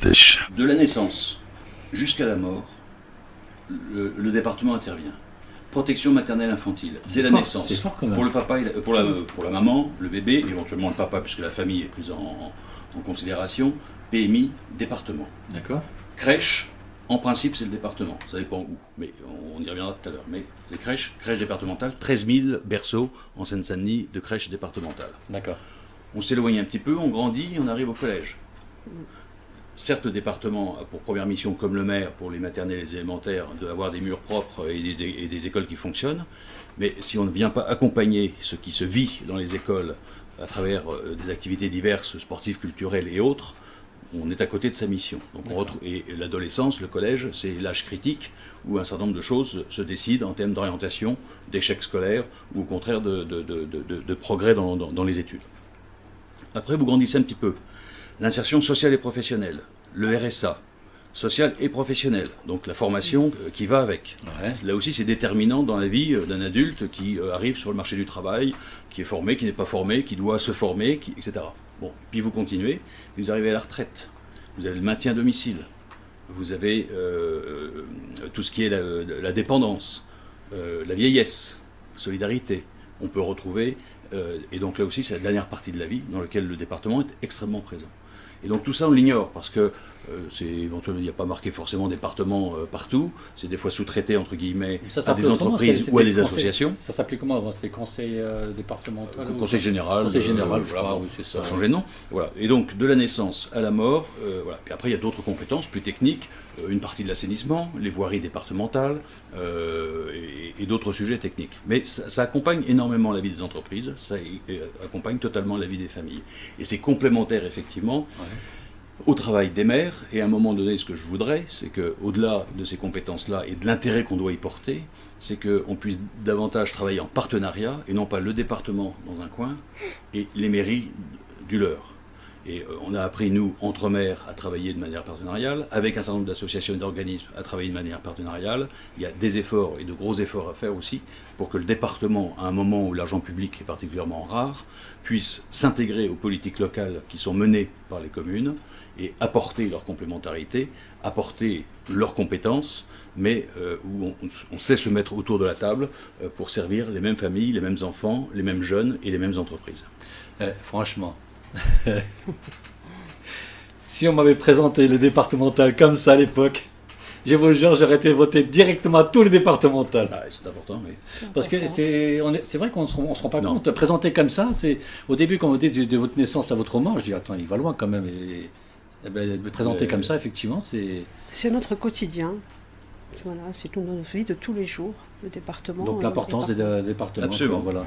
Ardèche. De la naissance jusqu'à la mort, le département intervient. Protection maternelle infantile, dès la naissance. C'est fort quand même. Pour le papa, pour la maman, le bébé, éventuellement le papa, puisque la famille est prise en considération. PMI, département. D'accord. Crèche, en principe, c'est le département. Ça dépend où, mais on y reviendra tout à l'heure. Mais les crèches départementales, 13 000 berceaux en Seine-Saint-Denis de crèches départementales. D'accord. On s'éloigne un petit peu, on grandit, on arrive au collège. Certes, le département a pour première mission, comme le maire, pour les maternelles et les élémentaires, d'avoir des murs propres et des écoles qui fonctionnent. Mais si on ne vient pas accompagner ce qui se vit dans les écoles à travers des activités diverses, sportives, culturelles et autres, on est à côté de sa mission. Donc et l'adolescence, le collège, c'est l'âge critique où un certain nombre de choses se décident en termes d'orientation, d'échec scolaire ou au contraire de progrès dans les études. Après, vous grandissez un petit peu. L'insertion sociale et professionnelle, le RSA, social et professionnel, donc la formation qui va avec. Ouais. Là aussi, c'est déterminant dans la vie d'un adulte qui arrive sur le marché du travail, qui est formé, qui n'est pas formé, qui doit se former, etc. Bon, puis vous continuez, vous arrivez à la retraite, vous avez le maintien à domicile, vous avez tout ce qui est la dépendance, la vieillesse, solidarité. On peut retrouver, et donc là aussi, c'est la dernière partie de la vie dans laquelle le département est extrêmement présent. Et donc tout ça, on l'ignore, parce que éventuellement, il n'y a pas marqué forcément département partout, c'est des fois sous-traité, entre guillemets, à des entreprises ou à des associations. Ça s'appelait comment avant? C'était conseil départemental Conseil général. Conseil général, je crois, voilà, oui, c'est ça. Ça a changé de nom. Voilà. Et donc, de la naissance à la mort, voilà. Puis après, il y a d'autres compétences plus techniques, une partie de l'assainissement, les voiries départementales et d'autres sujets techniques. Mais ça accompagne énormément la vie des entreprises, ça accompagne totalement la vie des familles. Et c'est complémentaire, effectivement, au travail des maires. Et à un moment donné, ce que je voudrais, c'est qu'au-delà de ces compétences-là et de l'intérêt qu'on doit y porter, c'est qu'on puisse davantage travailler en partenariat, et non pas le département dans un coin et les mairies du leur. Et on a appris, nous, entre maires, à travailler de manière partenariale, avec un certain nombre d'associations et d'organismes à travailler de manière partenariale. Il y a des efforts, et de gros efforts à faire aussi, pour que le département, à un moment où l'argent public est particulièrement rare, puisse s'intégrer aux politiques locales qui sont menées par les communes, et apporter leur complémentarité, apporter leurs compétences, mais où on sait se mettre autour de la table pour servir les mêmes familles, les mêmes enfants, les mêmes jeunes et les mêmes entreprises. Franchement, si on m'avait présenté le départemental comme ça à l'époque, je vous jure, j'aurais été voté directement à tous les départementales. Ah, c'est important, oui. Parce que c'est vrai qu'on ne se rend pas compte. Présenté comme ça, c'est au début, quand vous dites de votre naissance à votre mort, je dis attends, il va loin quand même. Et me présenter comme ça, effectivement, c'est... C'est notre quotidien. Voilà, c'est toute notre vie de tous les jours, le département. Donc l'importance des départements. Absolument. Voilà.